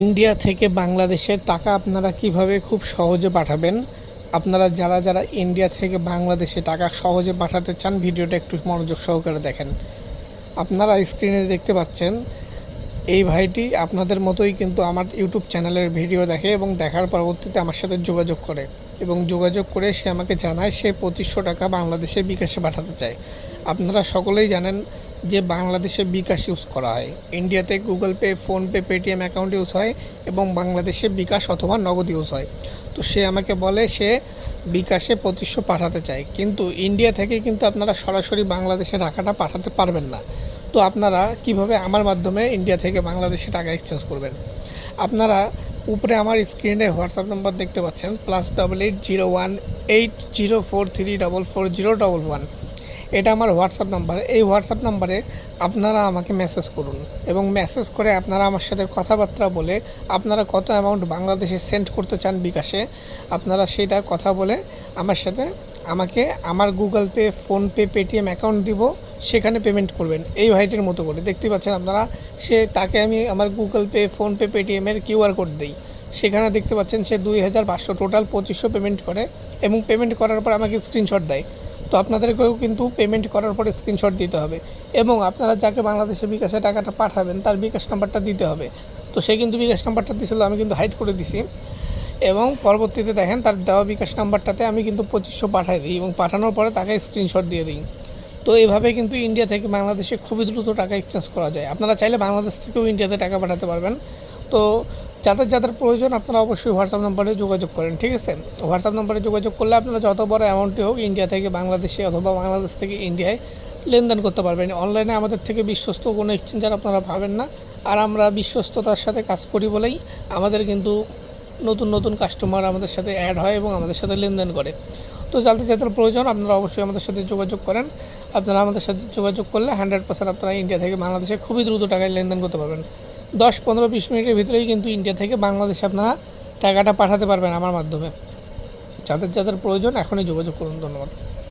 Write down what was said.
India থেকে বাংলাদেশে টাকা আপনারা কিভাবে খুব সহজে পাঠাবেন। আপনারা যারা ইন্ডিয়া থেকে বাংলাদেশে টাকা সহজে পাঠাতে চান, ভিডিওটা একটু মনোযোগ সহকারে দেখেন। আপনারা স্ক্রিনে দেখতে পাচ্ছেন এই ভাইটি আপনাদের মতোই কিন্তু আমার ইউটিউব চ্যানেলের ভিডিও দেখে এবং দেখার পরবর্তীতে আমার সাথে যোগাযোগ করে এবং যোগাযোগ করে সে আমাকে জানায় সে 2500 টাকা বাংলাদেশে বিকাশে পাঠাতে চায়। আপনারা সকলেই জানেন যে বাংলাদেশে বিকাশ ইউজ করা হয়, ইন্ডিয়াতে Google Pay, PhonePe, Paytm account use হয় এবং বাংলাদেশে বিকাশ অথবা নগদ ইউজ হয়। তো সে আমাকে বলে সে বিকাশে 2500 পাঠাতে চায়, কিন্তু ইন্ডিয়া থেকে কিন্তু আপনারা সরাসরি বাংলাদেশে টাকাটা পাঠাতে পারবেন না। তো আপনারা কিভাবে আমার মাধ্যমে ইন্ডিয়া থেকে বাংলাদেশে টাকা এক্সচেঞ্জ করবেন। আপনারা উপরে আমার স্ক্রিনে হোয়াটসঅ্যাপ নাম্বার দেখতে পাচ্ছেন, +88018043444011। এটা আমার হোয়াটসঅ্যাপ নাম্বার। এই হোয়াটসঅ্যাপ নাম্বারে আপনারা আমাকে মেসেজ করুন এবং মেসেজ করে আপনারা আমার সাথে কথাবার্তা বলে আপনারা কত অ্যামাউন্ট বাংলাদেশে সেন্ড করতে চান বিকাশে, আপনারা সেটা কথা বলে আমাকে আমার Google Pay, PhonePe, Paytm account দিব, সেখানে পেমেন্ট করবেন এই ভাইটির মতো করে। দেখতে পাচ্ছেন আপনারা, তাকে আমি আমার গুগল পে, ফোনপে, পেটিএমের কিউআর কোড দিই। সেখানে দেখতে পাচ্ছেন সে 2500 টোটাল 2500 পেমেন্ট করে এবং পেমেন্ট করার পর আমাকে স্ক্রিনশট দেয়। তো আপনাদেরকেও কিন্তু পেমেন্ট করার পরে স্ক্রিনশট দিতে হবে এবং আপনারা যাকে বাংলাদেশে বিকাশে টাকাটা পাঠাবেন তার বিকাশ নাম্বারটা দিতে হবে। তো সে কিন্তু বিকাশ নাম্বারটা দিয়েছিল, আমি কিন্তু হাইড করে দিছি এবং পরবর্তীতে দেখেন তার দেওয়া বিকাশ নাম্বারটাতে আমি কিন্তু 2500 পাঠাই দিই এবং পাঠানোর পরে তাকে স্ক্রিনশট দিয়ে দিই। তো এইভাবে কিন্তু ইন্ডিয়া থেকে বাংলাদেশে খুবই দ্রুত টাকা এক্সচেঞ্জ করা যায়। আপনারা চাইলে বাংলাদেশ থেকেও ইন্ডিয়াতে টাকা পাঠাতে পারবেন। তো যাদের প্রয়োজন আপনারা অবশ্যই হোয়াটসঅ্যাপ নাম্বারে যোগাযোগ করেন, ঠিক আছে? হোয়াটসঅ্যাপ নাম্বারে যোগাযোগ করলে আপনারা যত বড় অ্যামাউন্টই হোক ইন্ডিয়া থেকে বাংলাদেশে অথবা বাংলাদেশ থেকে ইন্ডিয়ায় লেনদেন করতে পারবেন। অনলাইনে আমাদের থেকে বিশ্বস্ত কোনো এক্সচেঞ্জার আপনারা পাবেন না, আর আমরা বিশ্বস্ততার সাথে কাজ করি বলেই আমাদের কিন্তু নতুন কাস্টমার আমাদের সাথে অ্যাড হয় এবং আমাদের সাথে লেনদেন করে। তো যাদের প্রয়োজন আপনারা অবশ্যই আমাদের সাথে যোগাযোগ করেন। আপনারা আমাদের সাথে যোগাযোগ করলে 100% আপনারা ইন্ডিয়া থেকে বাংলাদেশে খুবই দ্রুত টাকায় লেনদেন করতে পারবেন। 10, 15, 20 মিনিটের ভিতরেই কিন্তু ইন্ডিয়া থেকে বাংলাদেশে আপনারা টাকাটা পাঠাতে পারবেন আমার মাধ্যমে। যাদের প্রয়োজন এখনই যোগাযোগ করুন। ধন্যবাদ।